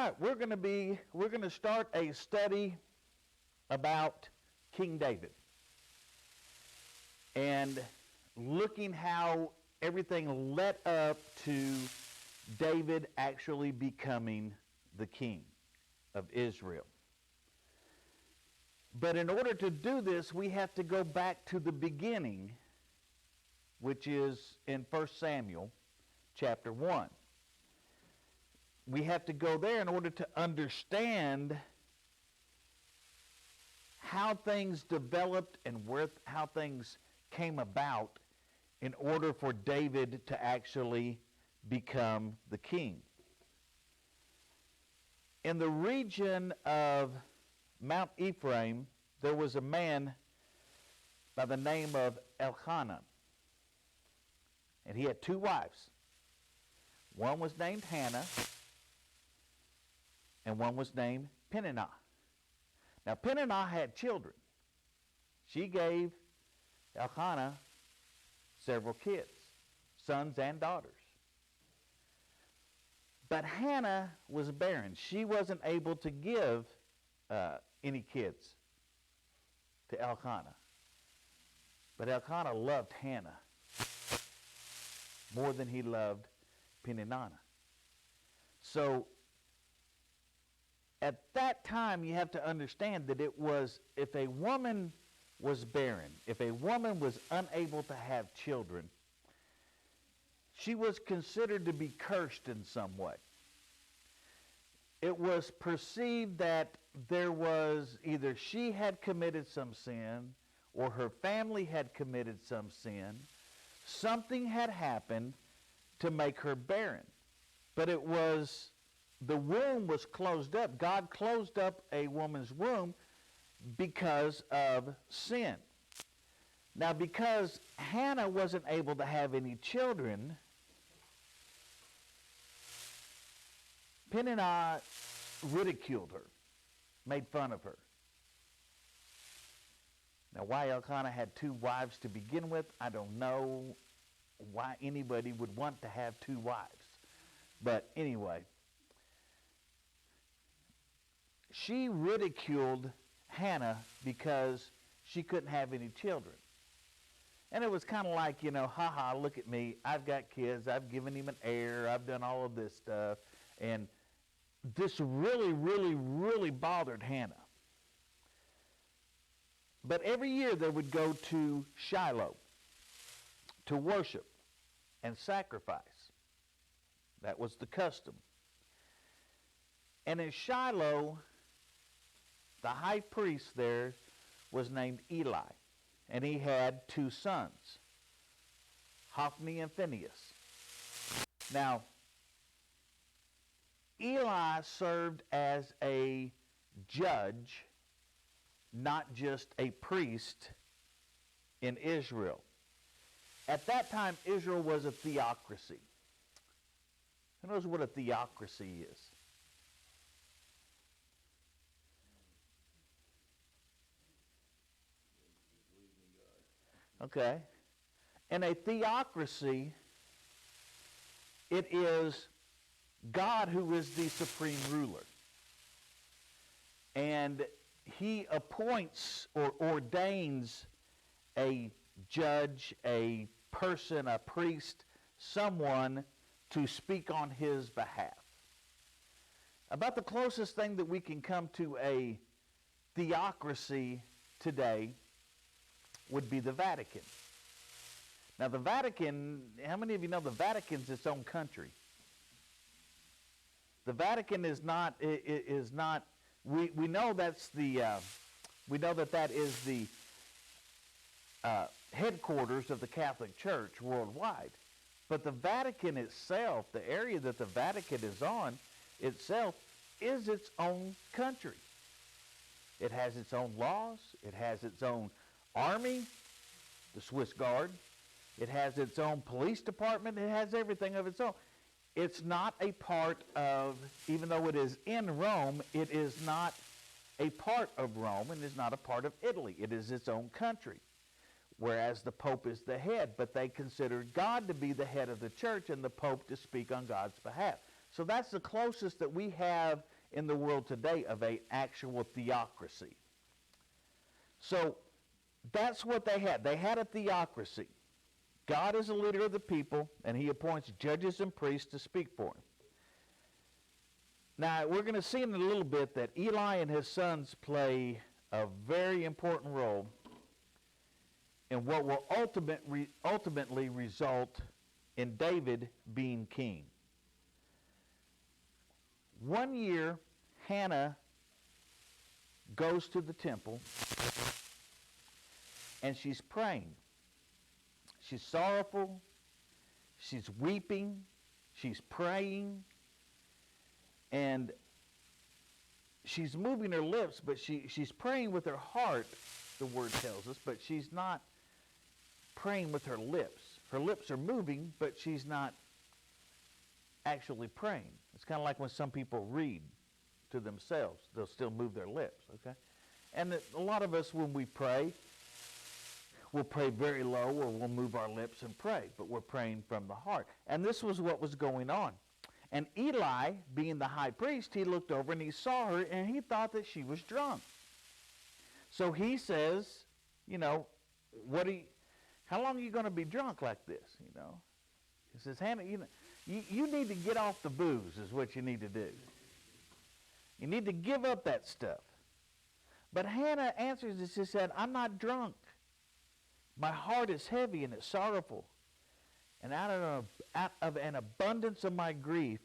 right, we're going to start a study about King David and looking how everything led up to David actually becoming the king of Israel. But in order to do this, we have to go back to the beginning, which is in 1 Samuel chapter 1. We have to go there in order to understand how things developed and how things came about in order for David to actually become the king. In the region of Mount Ephraim, there was a man by the name of Elkanah, and he had two wives. One was named Hannah, and one was named Peninnah. Now, Peninnah had children. She gave Elkanah several kids, sons and daughters. But Hannah was barren. She wasn't able to give any kids to Elkanah. But Elkanah loved Hannah more than he loved Peninnah. So at that time, you have to understand that it was, if a woman was barren, if a woman was unable to have children, she was considered to be cursed in some way. It was perceived that there was either she had committed some sin or her family had committed some sin. Something had happened to make her barren. But it was, the womb was closed up. God closed up a woman's womb because of sin. Now, because Hannah wasn't able to have any children, Peninnah ridiculed her, made fun of her. Now, why Elkanah had two wives to begin with, I don't know why anybody would want to have two wives. But anyway, she ridiculed Hannah because she couldn't have any children. And it was kind of like, haha, look at me. I've got kids. I've given him an heir. I've done all of this stuff. And this really, really, really bothered Hannah. But every year they would go to Shiloh to worship and sacrifice. That was the custom. And in Shiloh, the high priest there was named Eli. And he had two sons, Hophni and Phinehas. Now, Eli served as a judge, not just a priest in Israel. At that time, Israel was a theocracy. Who knows what a theocracy is? Okay. In a theocracy, it is God who is the supreme ruler. And he appoints or ordains a judge, a person, a priest, someone to speak on his behalf. About the closest thing that we can come to a theocracy today would be the Vatican. Now the Vatican, how many of you know the Vatican's its own country? The Vatican is not, we know that's the, we know that is the headquarters of the Catholic Church worldwide. But the Vatican itself, the area that the Vatican is on itself, is its own country. It has its own laws. It has its own army, the Swiss Guard. It has its own police department. It has everything of its own. It's not a part of, even though it is in Rome, it is not a part of Rome and is not a part of Italy. It is its own country, whereas the Pope is the head. But they consider God to be the head of the church and the Pope to speak on God's behalf. So that's the closest that we have in the world today of an actual theocracy. So that's what they had. They had a theocracy. God is the leader of the people, and he appoints judges and priests to speak for him. Now, we're going to see in a little bit that Eli and his sons play a very important role in what will ultimately result in David being king. One year, Hannah goes to the temple, and she's praying. She's sorrowful. She's weeping. She's praying. And she's moving her lips, but she's praying with her heart, the word tells us, but she's not praying with her lips. Her lips are moving, but she's not actually praying. It's kind of like when some people read to themselves. They'll still move their lips, okay? And a lot of us, when we pray, we'll pray very low or we'll move our lips and pray, but we're praying from the heart. And this was what was going on. And Eli, being the high priest, he looked over and he saw her and he thought that she was drunk. So he says, you know, how long are you going to be drunk like this, you know? He says, Hannah, you need to get off the booze is what you need to do. You need to give up that stuff. But Hannah answers and she said, I'm not drunk. My heart is heavy and it's sorrowful. And out of an abundance of my grief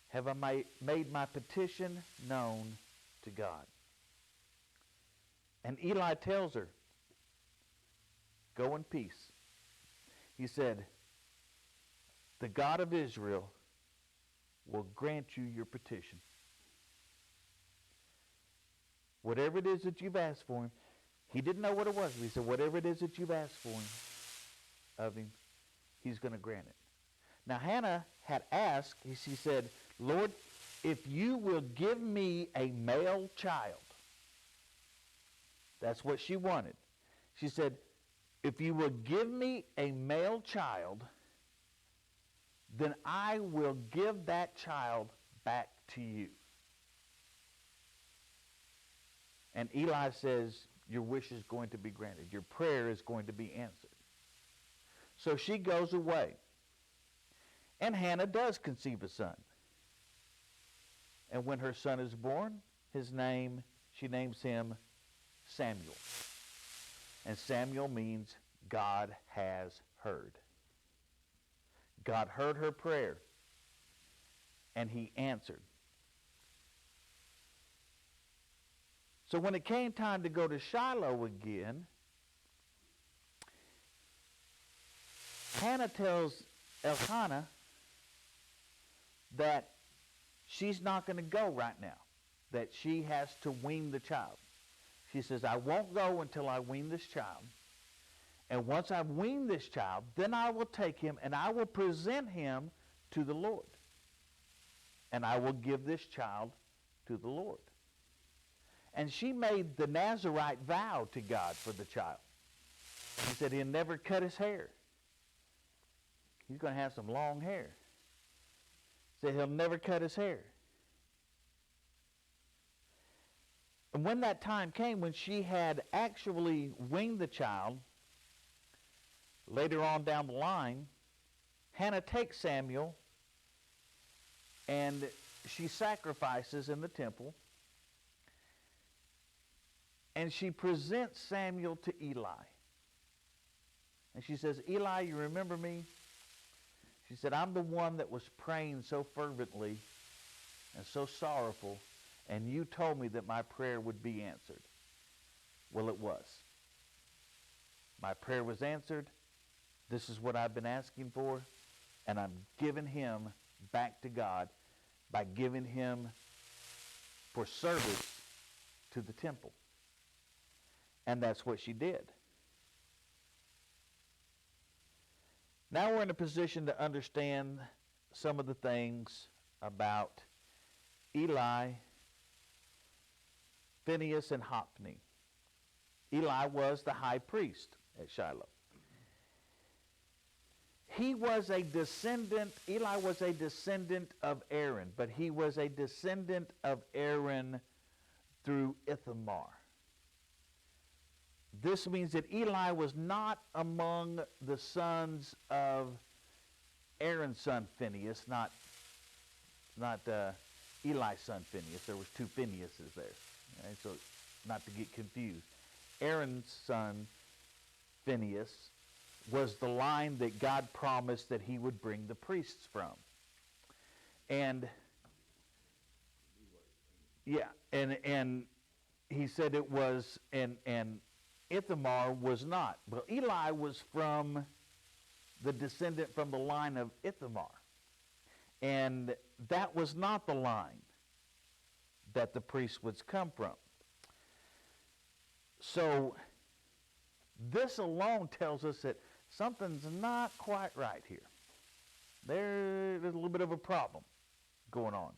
have I made my petition known to God. And Eli tells her, go in peace. He said, the God of Israel will grant you your petition. Whatever it is that you've asked for him, he didn't know what it was, but he said, whatever it is that you've asked for him, of him, he's going to grant it. Now Hannah had asked, she said, Lord, if you will give me a male child. That's what she wanted. She said, if you will give me a male child, then I will give that child back to you. And Eli says, your wish is going to be granted. Your prayer is going to be answered. So she goes away. And Hannah does conceive a son. And when her son is born, she names him Samuel. And Samuel means God has heard. God heard her prayer, and he answered. So when it came time to go to Shiloh again, Hannah tells Elkanah that she's not going to go right now, that she has to wean the child. She says, I won't go until I wean this child. And once I've weaned this child, then I will take him and I will present him to the Lord. And I will give this child to the Lord. And she made the Nazirite vow to God for the child. He said he'll never cut his hair. He's going to have some long hair. He said he'll never cut his hair. And when that time came, when she had actually weaned the child, later on down the line, Hannah takes Samuel and she sacrifices in the temple. And she presents Samuel to Eli. And she says, Eli, you remember me? She said, I'm the one that was praying so fervently and so sorrowful, and you told me that my prayer would be answered. Well, it was. My prayer was answered. This is what I've been asking for, and I'm giving him back to God by giving him for service to the temple. And that's what she did. Now we're in a position to understand some of the things about Eli, Phinehas, and Hophni. Eli was the high priest at Shiloh. He was a descendant, Eli was a descendant of Aaron, but he was a descendant of Aaron through Ithamar. This means that Eli was not among the sons of Aaron's son Phinehas, not Eli's son Phinehas. There was two Phinehas's there, right? So not to get confused. Aaron's son Phinehas was the line that God promised that he would bring the priests from. And yeah, and he said it was, and Ithamar was not. But Eli was from the descendant from the line of Ithamar. And that was not the line that the priest would come from. So this alone tells us that something's not quite right here. There's a little bit of a problem going on.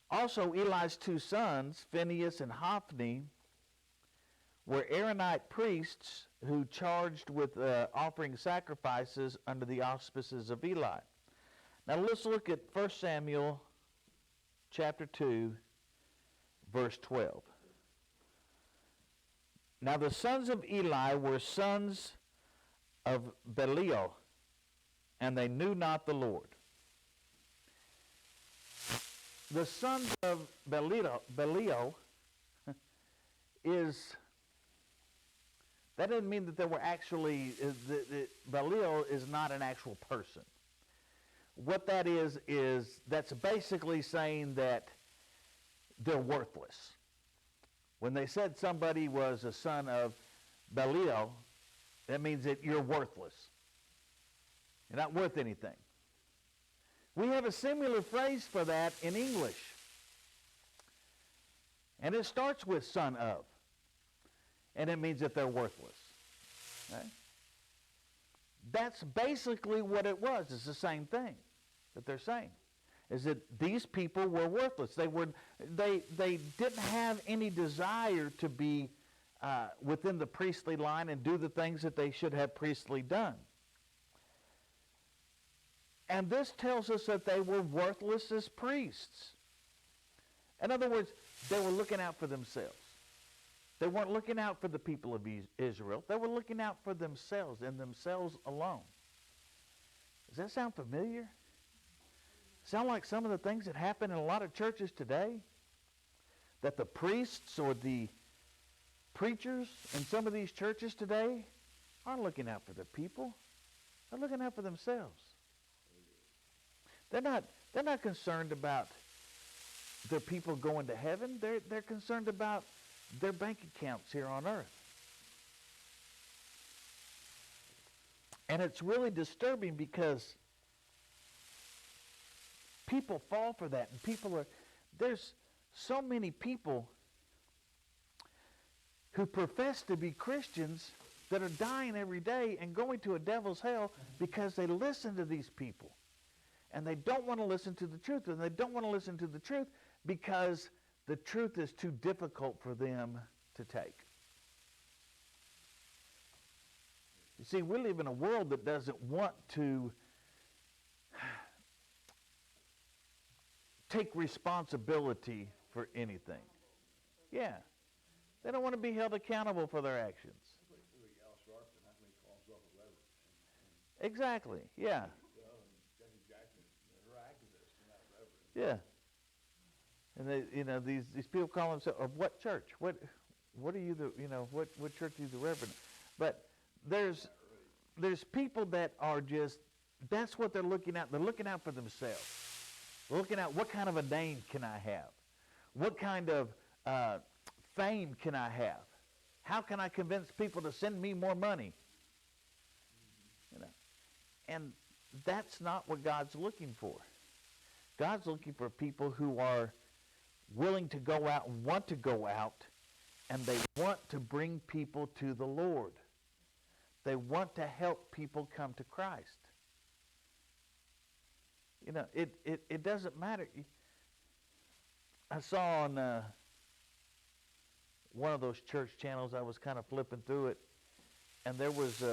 Also, Eli's two sons, Phinehas and Hophni, were Aaronite priests who charged with offering sacrifices under the auspices of Eli. Now let's look at 1 Samuel chapter 2, verse 12. Now the sons of Eli were sons of Belial, and they knew not the Lord. The sons of Belial is, that doesn't mean that there were actually, Belial is not an actual person. What that is that's basically saying that they're worthless. When they said somebody was a son of Belial, that means that you're worthless. You're not worth anything. We have a similar phrase for that in English. And it starts with son of. And it means that they're worthless. Okay? That's basically what it was. It's the same thing that they're saying. Is that these people were worthless. They didn't have any desire to be within the priestly line and do the things that they should have priestly done. And this tells us that they were worthless as priests. In other words, they were looking out for themselves. They weren't looking out for the people of Israel. They were looking out for themselves and themselves alone. Does that sound familiar? Sound like some of the things that happen in a lot of churches today? That the priests or the preachers in some of these churches today aren't looking out for the people. They're looking out for themselves. They're not concerned about their people going to heaven. They're concerned about their bank accounts here on earth. And it's really disturbing because people fall for that, and there's so many people who profess to be Christians that are dying every day and going to a devil's hell because they listen to these people. And they don't want to listen to the truth. And they don't want to listen to the truth because the truth is too difficult for them to take. You see, we live in a world that doesn't want to take responsibility for anything. Yeah. They don't want to be held accountable for their actions. Exactly. Yeah. Yeah. And they, these people call themselves, of what church? What are you what church are you the reverend? But there's people that are just, that's what they're looking at. They're looking out for themselves. They're looking at, what kind of a name can I have? What kind of fame can I have? How can I convince people to send me more money? And that's not what God's looking for. God's looking for people who are willing to go out and want to go out, and they want to bring people to the Lord. They want to help people come to Christ. It doesn't matter. I saw on one of those church channels, I was kind of flipping through it, and there was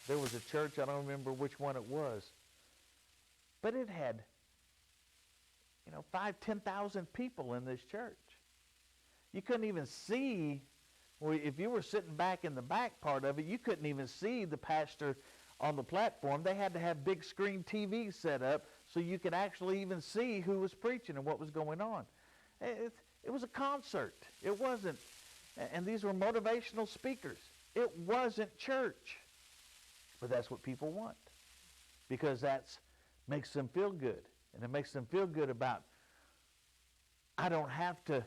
There was a church, I don't remember which one it was, but it had, 10,000 people in this church. You couldn't even see, if you were sitting back in the back part of it, you couldn't even see the pastor on the platform. They had to have big screen TVs set up so you could actually even see who was preaching and what was going on. It was a concert. It wasn't, and these were motivational speakers. It wasn't church. But that's what people want, because that makes them feel good. And it makes them feel good about, I don't have to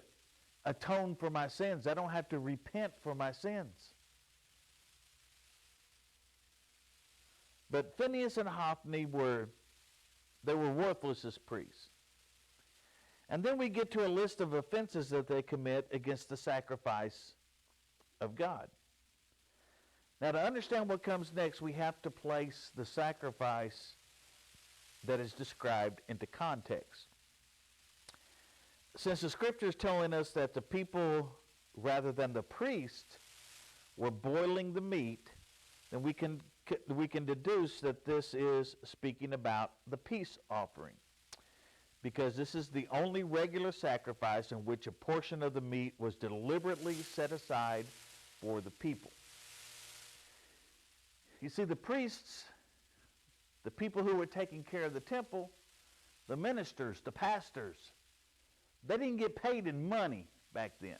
atone for my sins. I don't have to repent for my sins. But Phinehas and Hophni were worthless as priests. And then we get to a list of offenses that they commit against the sacrifice of God. Now, to understand what comes next, we have to place the sacrifice that is described into context. Since the Scripture is telling us that the people, rather than the priest, were boiling the meat, then we can deduce that this is speaking about the peace offering, because this is the only regular sacrifice in which a portion of the meat was deliberately set aside for the people. You see, the priests, the people who were taking care of the temple, the ministers, the pastors, they didn't get paid in money back then.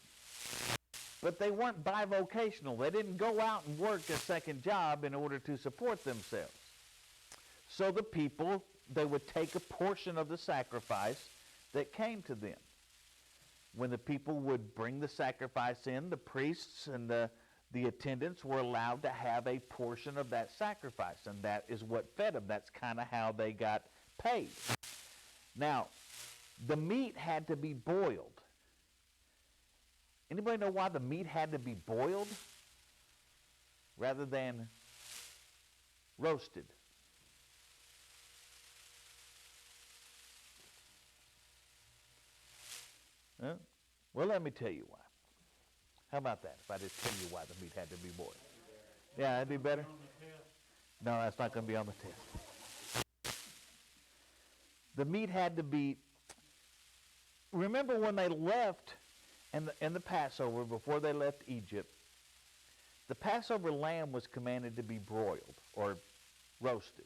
But they weren't bivocational. They didn't go out and work a second job in order to support themselves. So the people, they would take a portion of the sacrifice that came to them. When the people would bring the sacrifice in, the priests and the attendants were allowed to have a portion of that sacrifice, and that is what fed them. That's kind of how they got paid. Now, the meat had to be boiled. Anybody know why the meat had to be boiled rather than roasted? Huh? Well, let me tell you why. How about that, if I just tell you why the meat had to be boiled? Yeah, that'd be better? No, that's not going to be on the test. The meat had to be... Remember when they left in the Passover, before they left Egypt, the Passover lamb was commanded to be broiled or roasted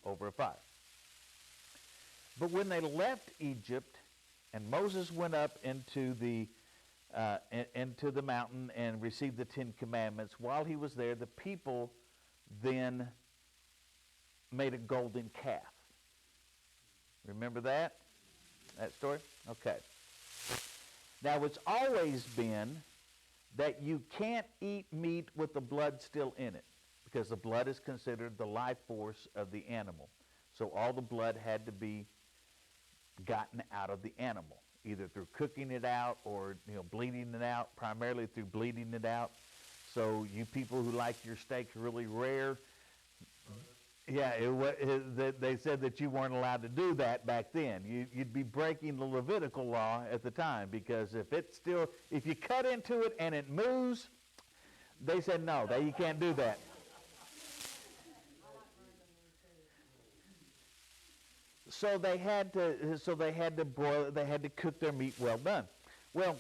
over a fire. But when they left Egypt and Moses went up into the mountain and received the 10 Commandments, while he was there, the people then made a golden calf. Remember that story? Okay. Now, it's always been that you can't eat meat with the blood still in it, because the blood is considered the life force of the animal. So all the blood had to be gotten out of the animal, either through cooking it out or bleeding it out, primarily through bleeding it out. So you people who like your steaks really rare, yeah, they said that you weren't allowed to do that back then. You'd be breaking the Levitical law at the time, because if you cut into it and it moves, they said no, you can't do that. So they had to broil, they had to cook their meat well done. Well,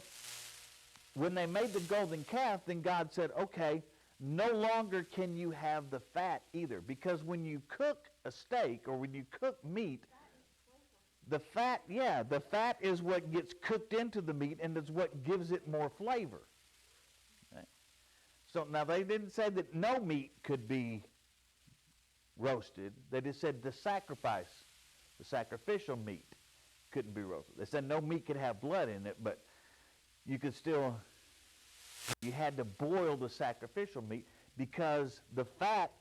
when they made the golden calf, then God said, okay, no longer can you have the fat either, because when you cook a steak or when you cook meat, the fat is what gets cooked into the meat and is what gives it more flavor. Okay. So now they didn't say that no meat could be roasted. They just said the sacrificial meat couldn't be roasted. They said no meat could have blood in it, but you had to boil the sacrificial meat, because the fat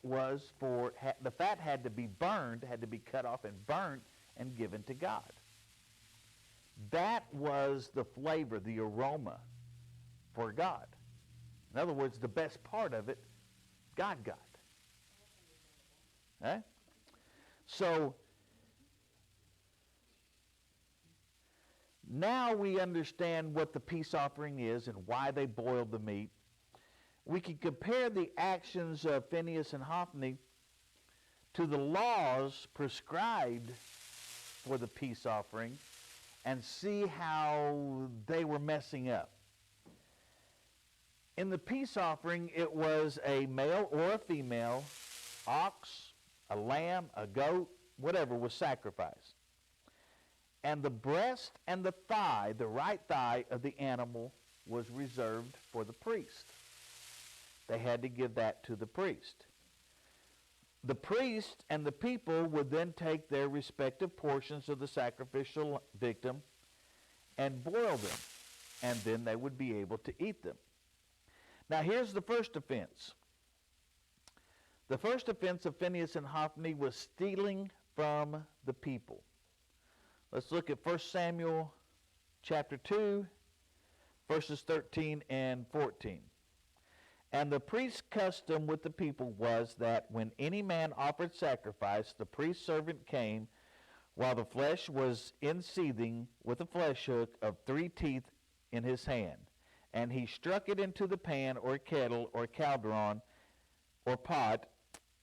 had to be burned, had to be cut off and burnt and given to God. That was the flavor, the aroma for God. In other words, the best part of it, God got. Okay? So now we understand what the peace offering is and why they boiled the meat. We can compare the actions of Phinehas and Hophni to the laws prescribed for the peace offering and see how they were messing up. In the peace offering, it was a male or a female, ox, a lamb, a goat, whatever was sacrificed. And the breast and the thigh, the right thigh of the animal, was reserved for the priest. They had to give that to the priest. The priest and the people would then take their respective portions of the sacrificial victim and boil them, and then they would be able to eat them. Now here's the first offense. The first offense of Phinehas and Hophni was stealing from the people. Let's look at 1 Samuel chapter 2, verses 13 and 14. And the priest's custom with the people was that when any man offered sacrifice, the priest's servant came while the flesh was in seething with a flesh hook of 3 teeth in his hand. And he struck it into the pan or kettle or caldron or pot,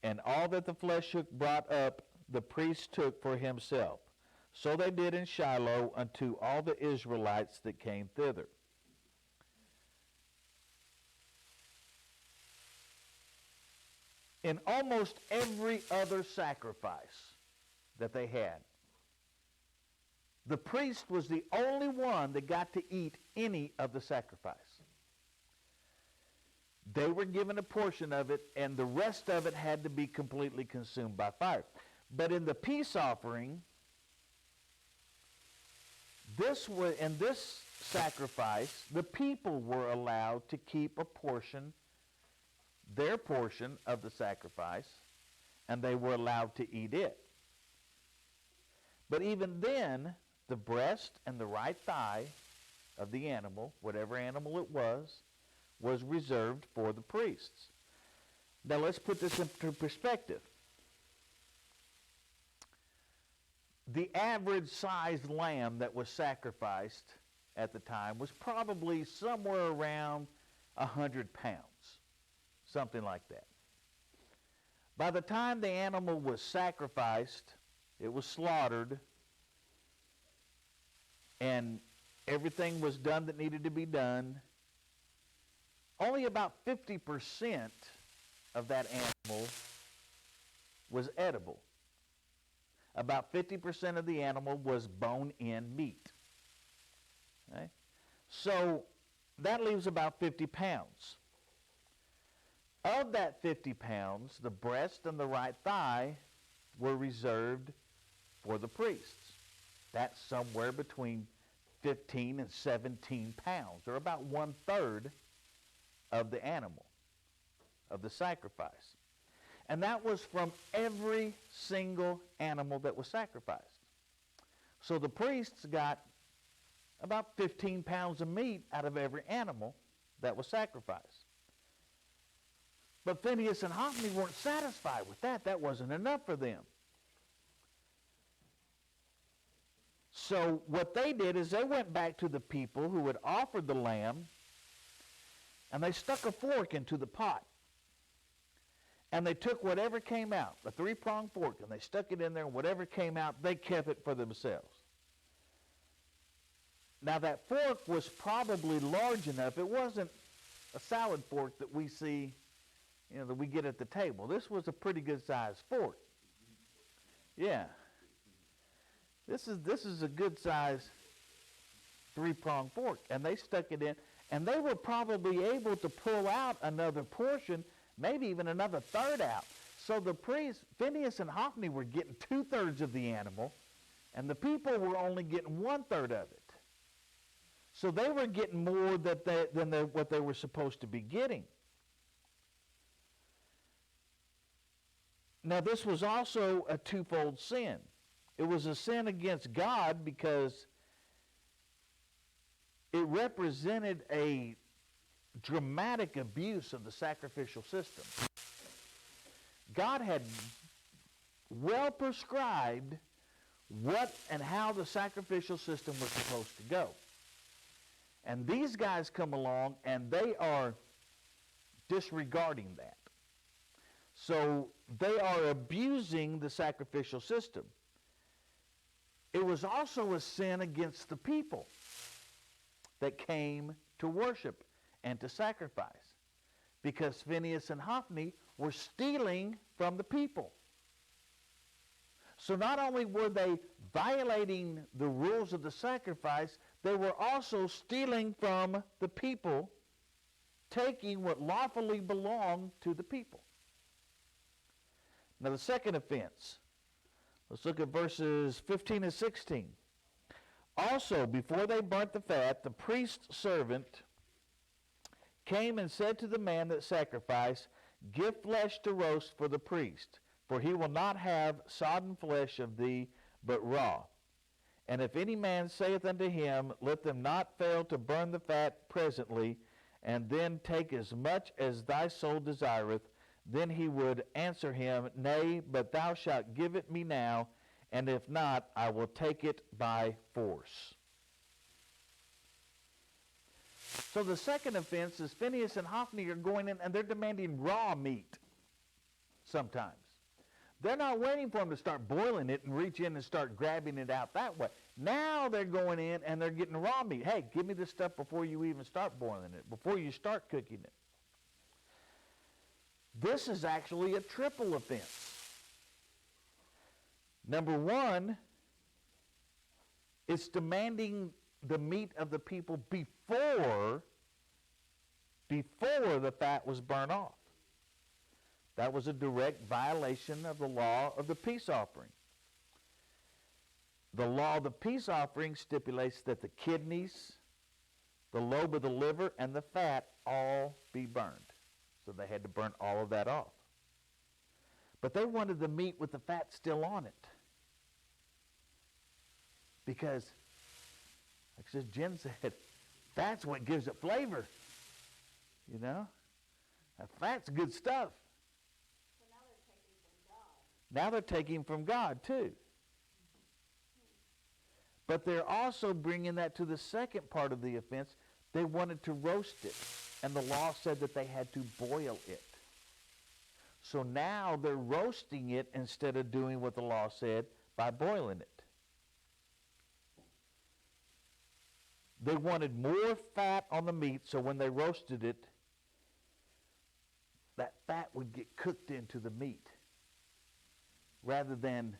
and all that the flesh hook brought up the priest took for himself. So they did in Shiloh unto all the Israelites that came thither. In almost every other sacrifice that they had, the priest was the only one that got to eat any of the sacrifice. They were given a portion of it, and the rest of it had to be completely consumed by fire. But in the peace offering, in this sacrifice, the people were allowed to keep a portion, their portion of the sacrifice, and they were allowed to eat it. But even then, the breast and the right thigh of the animal, whatever animal it was reserved for the priests. Now let's put this into perspective. The average sized lamb that was sacrificed at the time was probably somewhere around 100 pounds, something like that. By the time the animal was sacrificed, it was slaughtered, and everything was done that needed to be done, only about 50% of that animal was edible. About 50% of the animal was bone-in meat. Okay? So that leaves about 50 pounds. Of that 50 pounds, the breast and the right thigh were reserved for the priests. That's somewhere between 15 and 17 pounds, or about 1/3 of the animal, of the sacrifice. And that was from every single animal that was sacrificed. So the priests got about 15 pounds of meat out of every animal that was sacrificed. But Phinehas and Hophni weren't satisfied with that. That wasn't enough for them. So what they did is they went back to the people who had offered the lamb, and they stuck a fork into the pot. And they took whatever came out, a 3-pronged fork, and they stuck it in there, and whatever came out, they kept it for themselves. Now that fork was probably large enough. It wasn't a salad fork that we see, that we get at the table. This was a pretty good sized fork. Yeah. This is a good size 3-pronged fork. And they stuck it in, and they were probably able to pull out another portion, maybe even another third out. So the priests, Phinehas and Hophni, were getting 2/3 of the animal, and the people were only getting 1/3 of it. So they were getting more than what they were supposed to be getting. Now this was also a twofold sin. It was a sin against God because it represented a dramatic abuse of the sacrificial system. God had well prescribed what and how the sacrificial system was supposed to go. And these guys come along and they are disregarding that. So they are abusing the sacrificial system. It was also a sin against the people that came to worship and to sacrifice, because Phinehas and Hophni were stealing from the people. So not only were they violating the rules of the sacrifice, they were also stealing from the people, taking what lawfully belonged to the people. Now the second offense, let's look at verses 15 and 16. Also, before they burnt the fat, the priest's servant came and said to the man that sacrificed, "Give flesh to roast for the priest, for he will not have sodden flesh of thee, but raw. And if any man saith unto him, Let them not fail to burn the fat presently, and then take as much as thy soul desireth, then he would answer him, Nay, but thou shalt give it me now, and if not, I will take it by force." So the second offense is Phinehas and Hophni are going in and they're demanding raw meat sometimes. They're not waiting for them to start boiling it and reach in and start grabbing it out that way. Now they're going in and they're getting raw meat. Hey, give me this stuff before you even start boiling it, before you start cooking it. This is actually a triple offense. Number one, it's demanding the meat of the people before the fat was burnt off. That was a direct violation of the law of the peace offering. The law of the peace offering stipulates that the kidneys, the lobe of the liver, and the fat all be burned. So they had to burn all of that off. But they wanted the meat with the fat still on it. Because, like Jen said, fat's what gives it flavor. You know? Now, fat's good stuff. Now they're taking from God too. But they're also bringing that to the second part of the offense. They wanted to roast it, and the law said that they had to boil it. So now they're roasting it instead of doing what the law said by boiling it. They wanted more fat on the meat, so when they roasted it, that fat would get cooked into the meat, rather than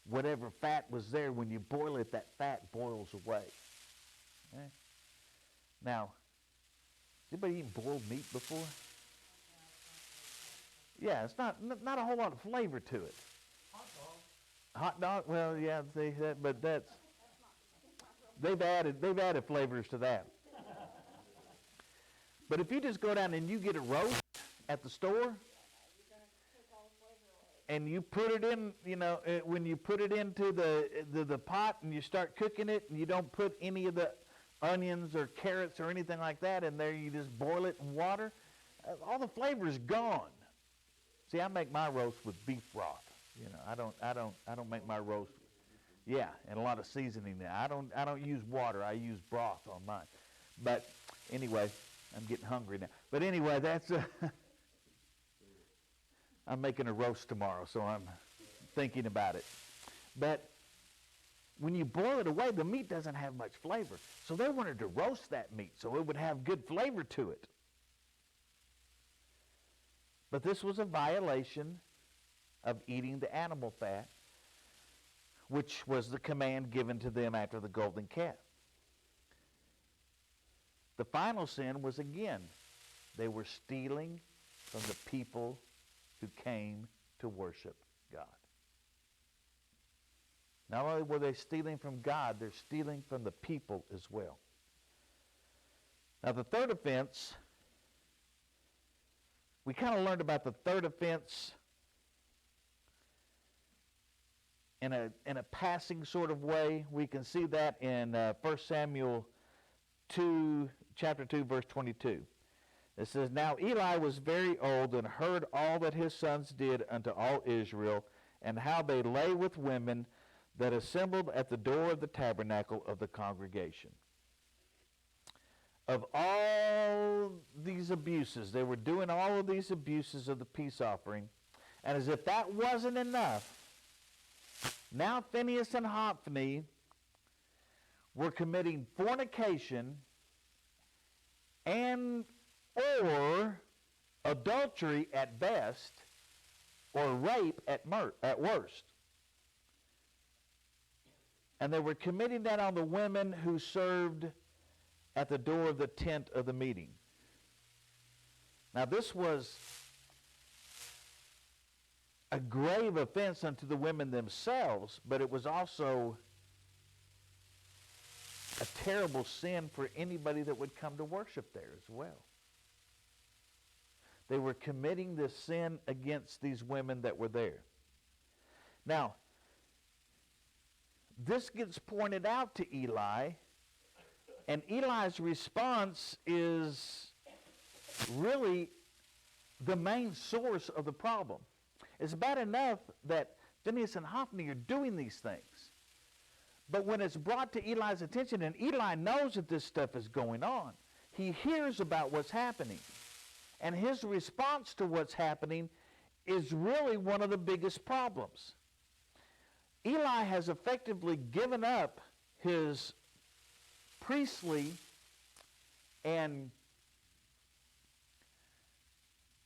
whatever fat was there. When you boil it, that fat boils away. Okay? Now, anybody eaten boiled meat before? Yeah, it's not a whole lot of flavor to it. Hot dog? Well, yeah, but they've added flavors to that. But if you just go down and you get a roast at the store, and you put it in, when you put it into the pot and you start cooking it, and you don't put any of the onions or carrots or anything like that in there, you just boil it in water, all the flavor is gone. See, I make my roast with beef broth. I don't make my roast. Yeah, and a lot of seasoning there. I don't use water. I use broth on mine. But anyway, I'm getting hungry now. But anyway, that's I'm making a roast tomorrow, so I'm thinking about it. But when you boil it away, the meat doesn't have much flavor. So they wanted to roast that meat so it would have good flavor to it. But this was a violation of eating the animal fat, which was the command given to them after the golden calf. The final sin was, again, they were stealing from the people who came to worship God. Not only were they stealing from God, they're stealing from the people as well. Now the third offense, we kind of learned about the third offense in a passing sort of way. We can see that in 1 Samuel 2, chapter 2, verse 22. It says, "Now Eli was very old and heard all that his sons did unto all Israel, and how they lay with women that assembled at the door of the tabernacle of the congregation." Of all these abuses, they were doing all of these abuses of the peace offering. And as if that wasn't enough, now Phinehas and Hophni were committing fornication and or adultery at best, or rape at worst. And they were committing that on the women who served at the door of the tent of the meeting. Now this was a grave offense unto the women themselves, but it was also a terrible sin for anybody that would come to worship there as well. They were committing this sin against these women that were there. Now, this gets pointed out to Eli, and Eli's response is really the main source of the problem. It's bad enough that Phinehas and Hophni are doing these things, but when it's brought to Eli's attention, and Eli knows that this stuff is going on, he hears about what's happening, and his response to what's happening is really one of the biggest problems. Eli has effectively given up his priestly, and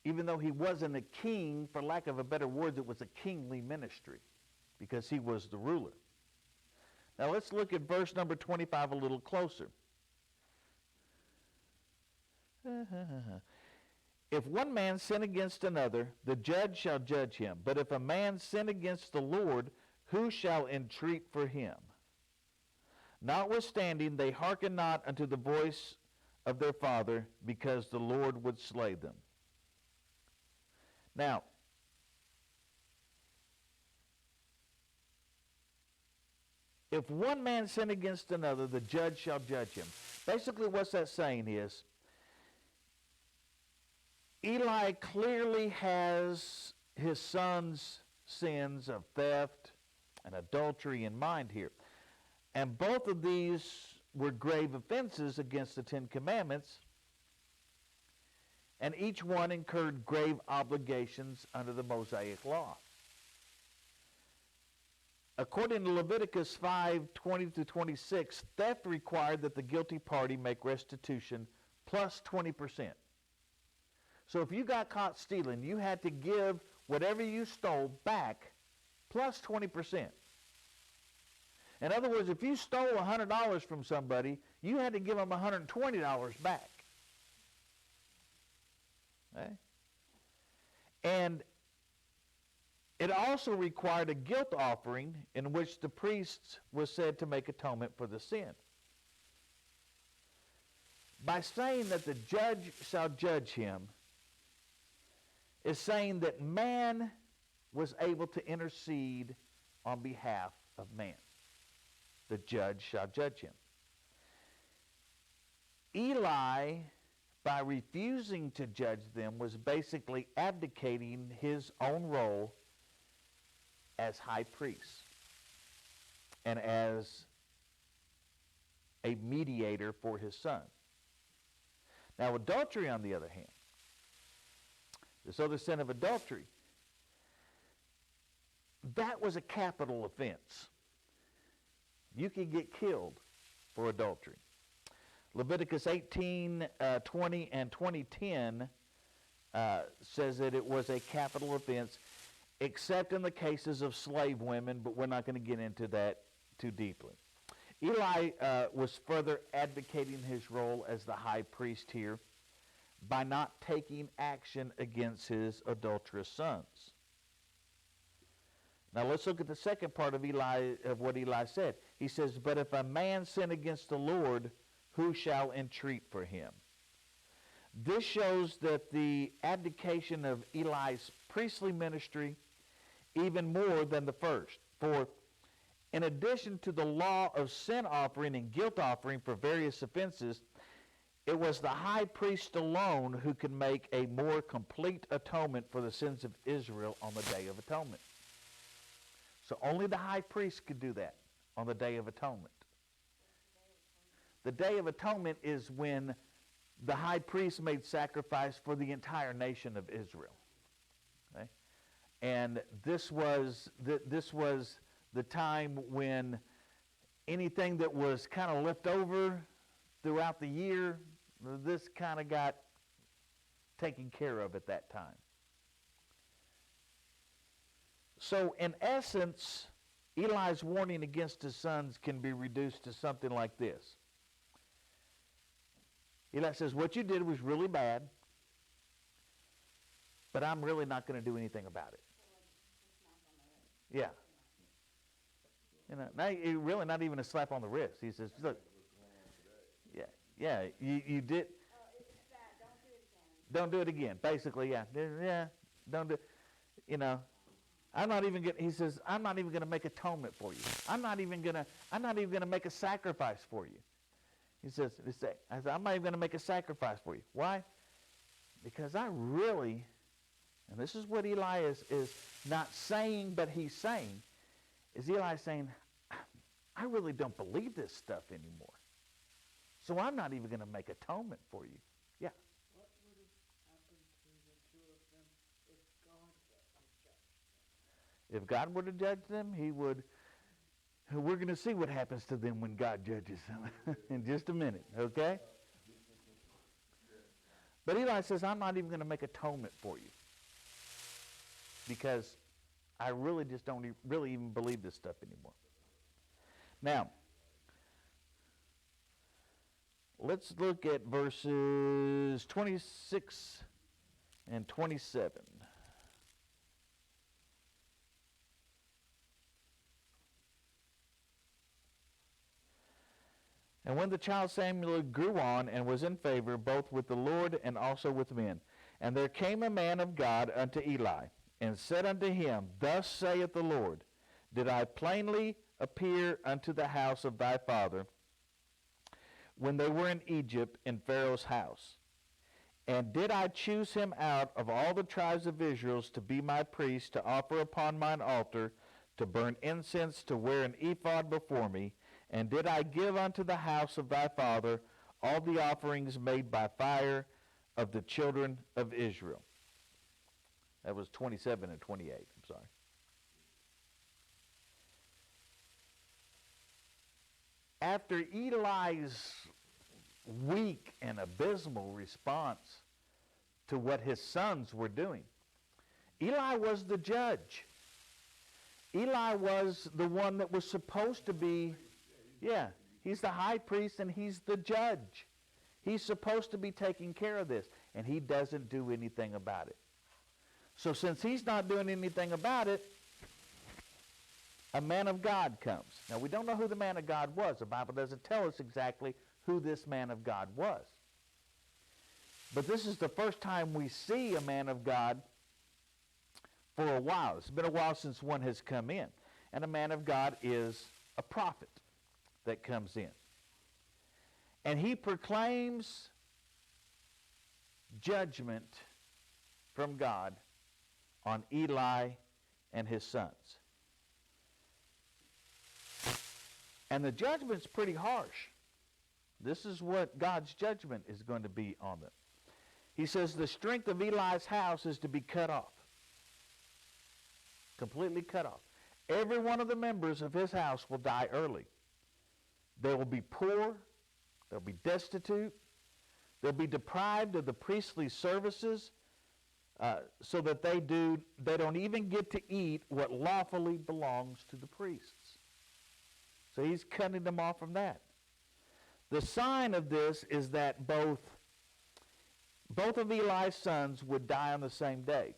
even though he wasn't a king, for lack of a better word, it was a kingly ministry because he was the ruler. Now let's look at verse number 25 a little closer. If one man sin against another, the judge shall judge him. But if a man sin against the Lord, who shall entreat for him? Notwithstanding, they hearken not unto the voice of their father, because the Lord would slay them. Now, if one man sin against another, the judge shall judge him. Basically what that's saying is, Eli clearly has his son's sins of theft and adultery in mind here. And both of these were grave offenses against the Ten Commandments, and each one incurred grave obligations under the Mosaic law. According to Leviticus 5:20-26, theft required that the guilty party make restitution plus 20%. So if you got caught stealing, you had to give whatever you stole back plus 20%. In other words, if you stole $100 from somebody, you had to give them $120 back. Okay? And it also required a guilt offering in which the priest was said to make atonement for the sin. By saying that the judge shall judge him, is saying that man was able to intercede on behalf of man. The judge shall judge him. Eli, by refusing to judge them, was basically abdicating his own role as high priest and as a mediator for his son. Now, adultery, on the other hand, this other sin of adultery, that was a capital offense. You could get killed for adultery. Leviticus 18:20 and 20:10 says that it was a capital offense, except in the cases of slave women, but we're not going to get into that too deeply. Eli was further advocating his role as the high priest here by not taking action against his adulterous sons. Now let's look at the second part of what Eli said. He says, but if a man sin against the Lord, who shall entreat for him? This shows that the abdication of Eli's priestly ministry even more than the first. For in addition to the law of sin offering and guilt offering for various offenses, it was the high priest alone who could make a more complete atonement for the sins of Israel on the Day of Atonement. So only the high priest could do that on the Day of Atonement. The Day of Atonement is when the high priest made sacrifice for the entire nation of Israel. Okay? And this was the time when anything that was kind of left over throughout the year, this kind of got taken care of at that time. So in essence, Eli's warning against his sons can be reduced to something like this. Eli says, what you did was really bad, but I'm really not going to do anything about it. Yeah. You know, really not even a slap on the wrist. He says, look, you did. Don't do it again. Basically, yeah, don't do. You know, I'm not even gonna. He says, I'm not even gonna make atonement for you. I'm not even gonna make a sacrifice for you. He says, I'm not even gonna make a sacrifice for you. Why? Because I really, and this is what Eli is not saying, but he's saying, is Eli saying, I really don't believe this stuff anymore. So I'm not even gonna make atonement for you. Yeah. What would have happened to the two of them if God had judged them? If God were to judge them, he would. We're going to see what happens to them when God judges them in just a minute, okay? But Eli says, I'm not even going to make atonement for you because I really just don't really even believe this stuff anymore. Now, let's look at verses 26 and 27. And when the child Samuel grew on and was in favor both with the Lord and also with men, and there came a man of God unto Eli, and said unto him, Thus saith the Lord, Did I plainly appear unto the house of thy father when they were in Egypt in Pharaoh's house? And did I choose him out of all the tribes of Israel to be my priest, to offer upon mine altar, to burn incense, to wear an ephod before me? And did I give unto the house of thy father all the offerings made by fire of the children of Israel? That was 27 and 28, I'm sorry. After Eli's weak and abysmal response to what his sons were doing, Eli was the judge. Eli was the one that was supposed to be, he's the high priest and he's the judge. He's supposed to be taking care of this, and he doesn't do anything about it. So since he's not doing anything about it, a man of God comes. Now, we don't know who the man of God was. The Bible doesn't tell us exactly who this man of God was. But this is the first time we see a man of God for a while. It's been a while since one has come in. And a man of God is a prophet that comes in. And he proclaims judgment from God on Eli and his sons. And the judgment's pretty harsh. This is what God's judgment is going to be on them. He says the strength of Eli's house is to be cut off. Completely cut off. Every one of the members of his house will die early. They will be poor. They'll be destitute. They'll be deprived of the priestly services so that they don't even get to eat what lawfully belongs to the priests. So he's cutting them off from that. The sign of this is that both of Eli's sons would die on the same day.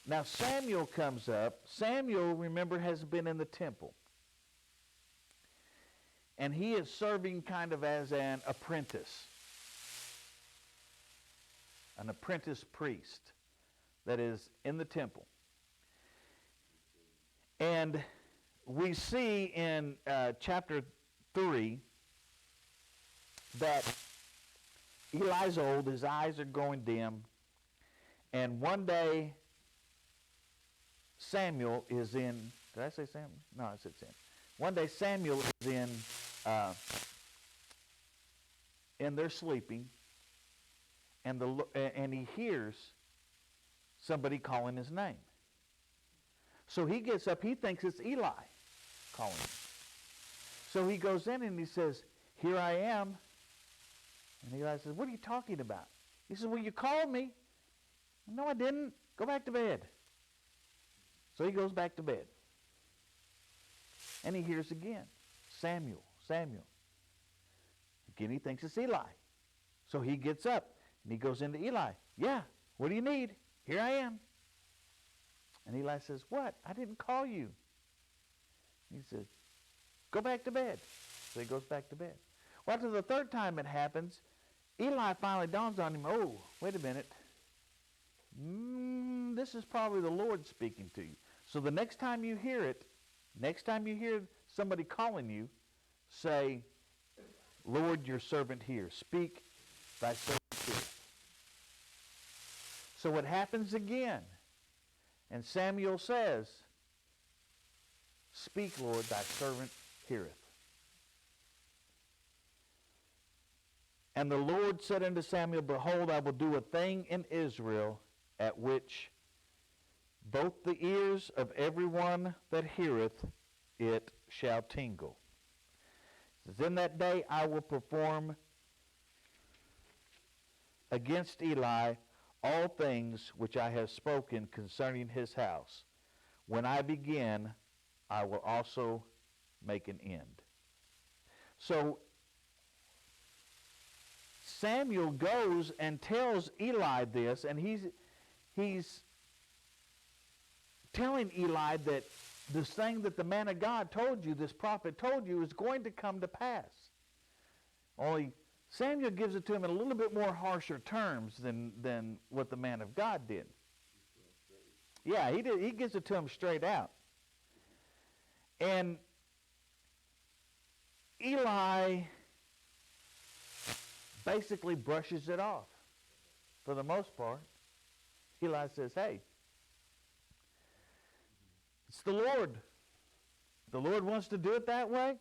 Now Samuel comes up. Samuel, remember, has been in the temple. And he is serving kind of as an apprentice priest that is in the temple. And we see in chapter 3 that Eli's old, his eyes are going dim, and one day Samuel is in, did I say Samuel? No, I said Samuel. One day Samuel is in there sleeping, and he hears somebody calling his name. So he gets up, he thinks it's Eli calling him. So he goes in and he says, "Here I am." And Eli says, "What are you talking about?" He says, "Well, you called me." "No, I didn't. Go back to bed." So he goes back to bed. And he hears again, "Samuel, Samuel." Again, he thinks it's Eli. So he gets up and he goes into Eli. "Yeah, what do you need? Here I am." And Eli says, "What? I didn't call you." He says, "Go back to bed." So he goes back to bed. Well, after the third time it happens, Eli finally dawns on him, "Oh, wait a minute. This is probably the Lord speaking to you." So the next time you hear it, next time you hear somebody calling you, say, "Lord, your servant hears. Speak, thy servant heareth." So it happens again. And Samuel says, "Speak, Lord, thy servant heareth." And the Lord said unto Samuel, "Behold, I will do a thing in Israel at which both the ears of everyone that heareth it shall tingle. It says, in that day I will perform against Eli all things which I have spoken concerning his house. When I begin, I will also make an end." So Samuel goes and tells Eli this, and he's telling Eli that this thing that the man of God told you, this prophet told you, is going to come to pass. Only Samuel gives it to him in a little bit more harsher terms than what the man of God did. Yeah, he did. He gives it to him straight out. And Eli basically brushes it off for the most part. Eli says, "Hey, it's the Lord. The Lord wants to do it that way.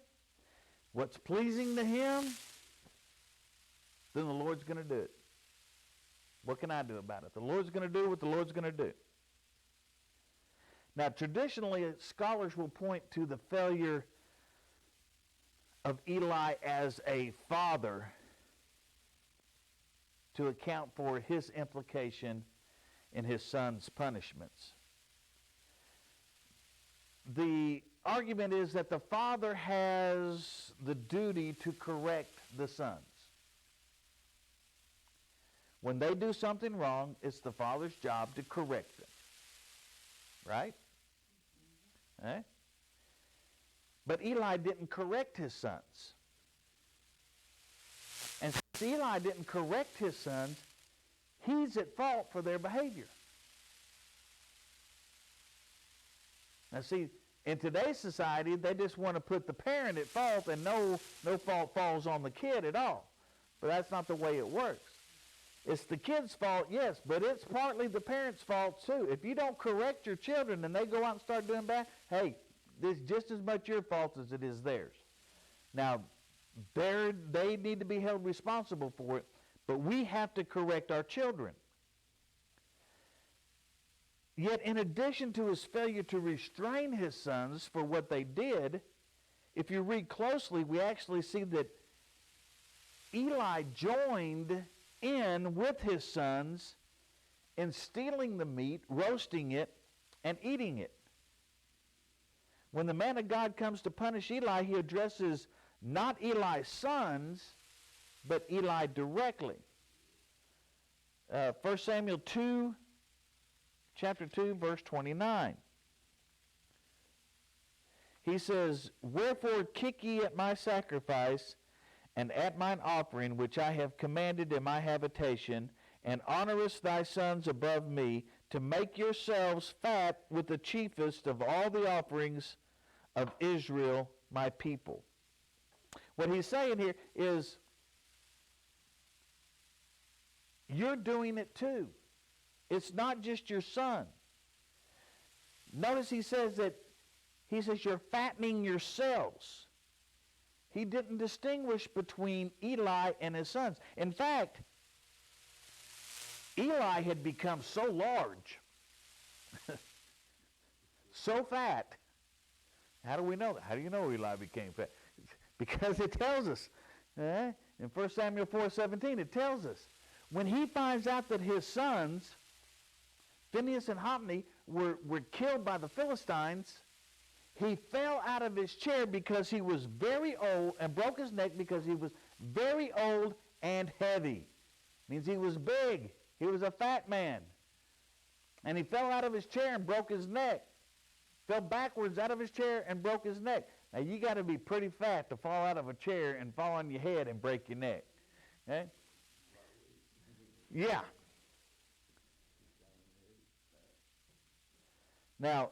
What's pleasing to him, then the Lord's going to do it. What can I do about it? The Lord's going to do what the Lord's going to do." Now, traditionally, scholars will point to the failure of Eli as a father to account for his implication in his son's punishments. The argument is that the father has the duty to correct the sons. When they do something wrong, it's the father's job to correct them. Right? Eh? But Eli didn't correct his sons. And since Eli didn't correct his sons, he's at fault for their behavior. Now see, in today's society, they just want to put the parent at fault and no fault falls on the kid at all. But that's not the way it works. It's the kid's fault, yes, but it's partly the parent's fault too. If you don't correct your children and they go out and start doing bad, hey, it's just as much your fault as it is theirs. Now, they need to be held responsible for it, but we have to correct our children. Yet, in addition to his failure to restrain his sons for what they did, if you read closely, we actually see that Eli joined in with his sons in stealing the meat, roasting it, and eating it. When the man of God comes to punish Eli, he addresses not Eli's sons, but Eli directly. 1 Samuel 2, chapter 2, verse 29. He says, "Wherefore kick ye at my sacrifice, and at mine offering, which I have commanded in my habitation, and honorest thy sons above me, to make yourselves fat with the chiefest of all the offerings of Israel, my people." What he's saying here is, you're doing it too. It's not just your son. Notice he says you're fattening yourselves. He didn't distinguish between Eli and his sons. In fact, Eli had become so large So fat. How do we know that? How do you know Eli became fat? Because it tells us. In 1 Samuel 4:17, it tells us. When he finds out that his sons, Phinehas and Hophni, were killed by the Philistines, he fell out of his chair because he was very old, and broke his neck because he was very old and heavy. Means he was big. He was a fat man. And he fell out of his chair and broke his neck. Fell backwards out of his chair and broke his neck. Now, you got to be pretty fat to fall out of a chair and fall on your head and break your neck. Okay? Yeah. Now,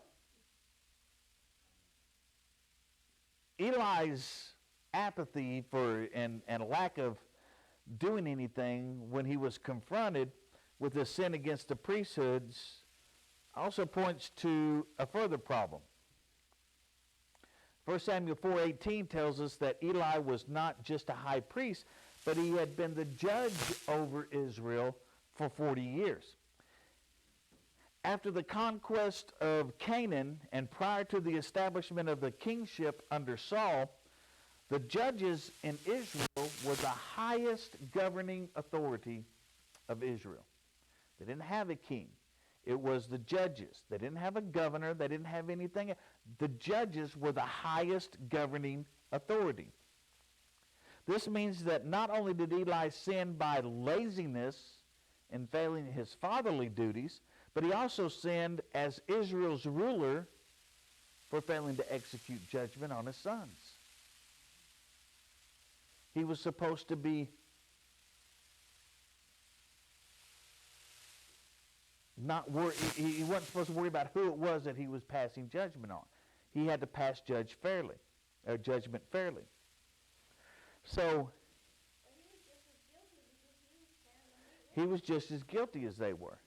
Eli's apathy and lack of doing anything when he was confronted with the sin against the priesthoods also points to a further problem. 1 Samuel 4:18 tells us that Eli was not just a high priest, but he had been the judge over Israel for 40 years. After the conquest of Canaan and prior to the establishment of the kingship under Saul, the judges in Israel were the highest governing authority of Israel. They didn't have a king. It was the judges. They didn't have a governor. They didn't have anything. The judges were the highest governing authority. This means that not only did Eli sin by laziness and failing his fatherly duties, but he also sinned as Israel's ruler for failing to execute judgment on his sons. He was supposed to be he wasn't supposed to worry about who it was that he was passing judgment on. He had to pass judgment fairly. So he was just as guilty as they were.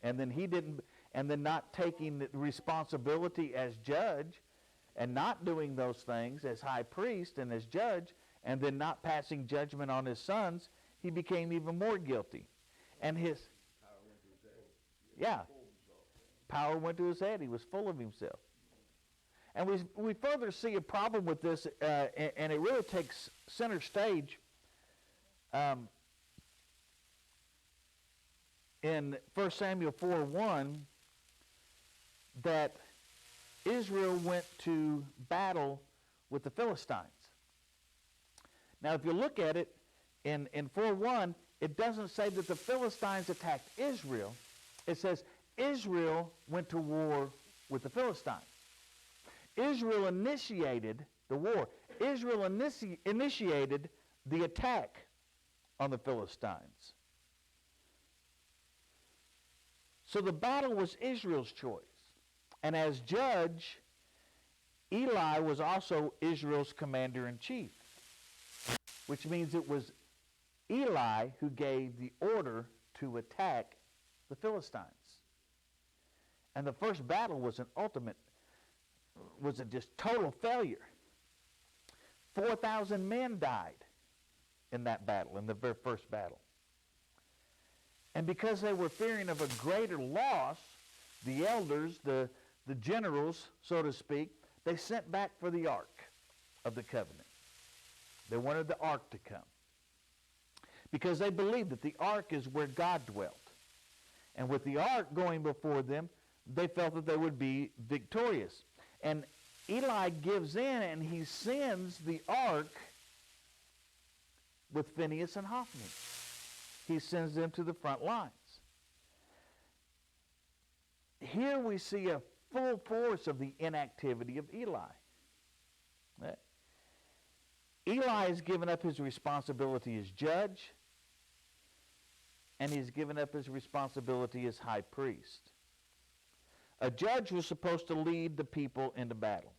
And then not taking the responsibility as judge and not doing those things as high priest and as judge, and then not passing judgment on his sons, he became even more guilty. And his power went to his head. He was full of himself. And we further see a problem with this, and it really takes center stage in 1 Samuel 4:1, that Israel went to battle with the Philistines. Now, if you look at it in 4:1, it doesn't say that the Philistines attacked Israel. It says Israel went to war with the Philistines. Israel initiated the war. Israel initiated the attack on the Philistines. So the battle was Israel's choice. And as judge, Eli was also Israel's commander-in-chief, which means it was Eli who gave the order to attack the Philistines. And the first battle was a just total failure. 4,000 men died in that battle, in the very first battle. And because they were fearing of a greater loss, the elders, the generals, so to speak, they sent back for the Ark of the Covenant. They wanted the Ark to come, because they believed that the Ark is where God dwelt. And with the Ark going before them, they felt that they would be victorious. And Eli gives in, and he sends the Ark with Phinehas and Hophni. He sends them to the front lines. Here we see a full force of the inactivity of Eli. Eli has given up his responsibility as judge, and he's given up his responsibility as high priest. A judge was supposed to lead the people into battle.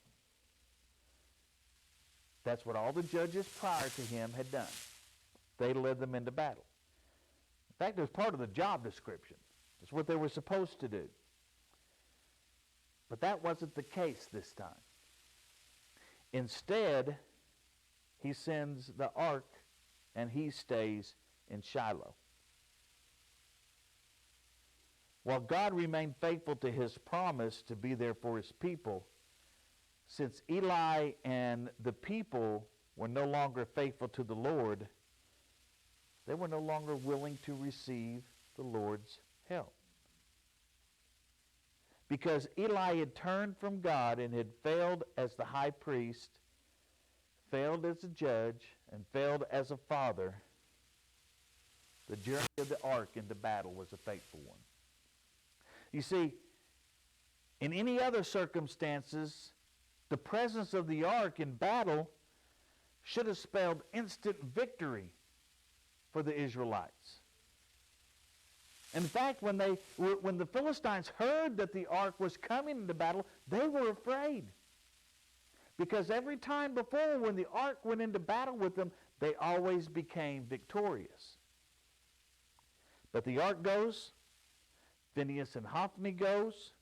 That's what all the judges prior to him had done. They led them into battle. In fact, it was part of the job description. It's what they were supposed to do. But that wasn't the case this time. Instead, he sends the ark, and he stays in Shiloh. While God remained faithful to his promise to be there for his people, since Eli and the people were no longer faithful to the Lord, they were no longer willing to receive the Lord's help. Because Eli had turned from God and had failed as the high priest, failed as a judge, and failed as a father, the journey of the ark into battle was a fateful one. You see, in any other circumstances, the presence of the ark in battle should have spelled instant victory for the Israelites. In fact, when the Philistines heard that the ark was coming into battle, they were afraid. Because every time before when the ark went into battle with them, they always became victorious. But the ark goes, Phinehas and Hophni goes,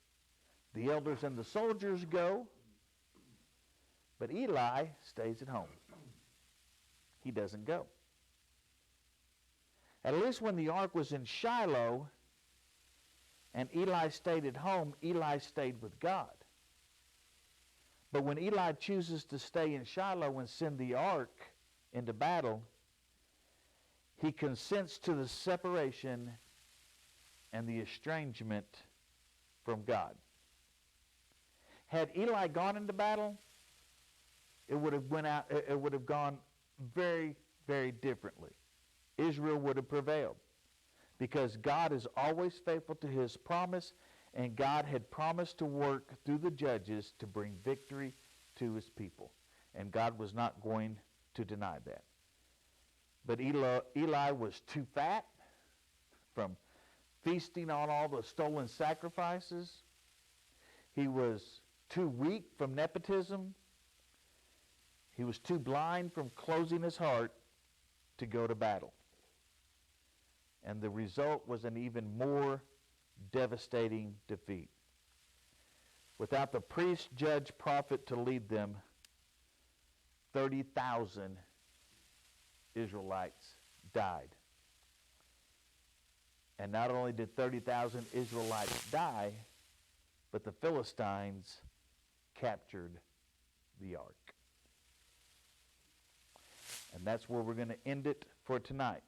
the elders and the soldiers go, but Eli stays at home. He doesn't go. At least when the ark was in Shiloh and Eli stayed at home, Eli stayed with God. But when Eli chooses to stay in Shiloh and send the ark into battle, he consents to the separation and the estrangement from God. Had Eli gone into battle, it would have gone very, very differently. Israel would have prevailed because God is always faithful to his promise, and God had promised to work through the judges to bring victory to his people, and God was not going to deny that. But Eli was too fat from feasting on all the stolen sacrifices. He was too weak from nepotism. He was too blind from closing his heart to go to battle. And the result was an even more devastating defeat. Without the priest, judge, prophet to lead them, 30,000 Israelites died. And not only did 30,000 Israelites die, but the Philistines captured the ark. And that's where we're going to end it for tonight.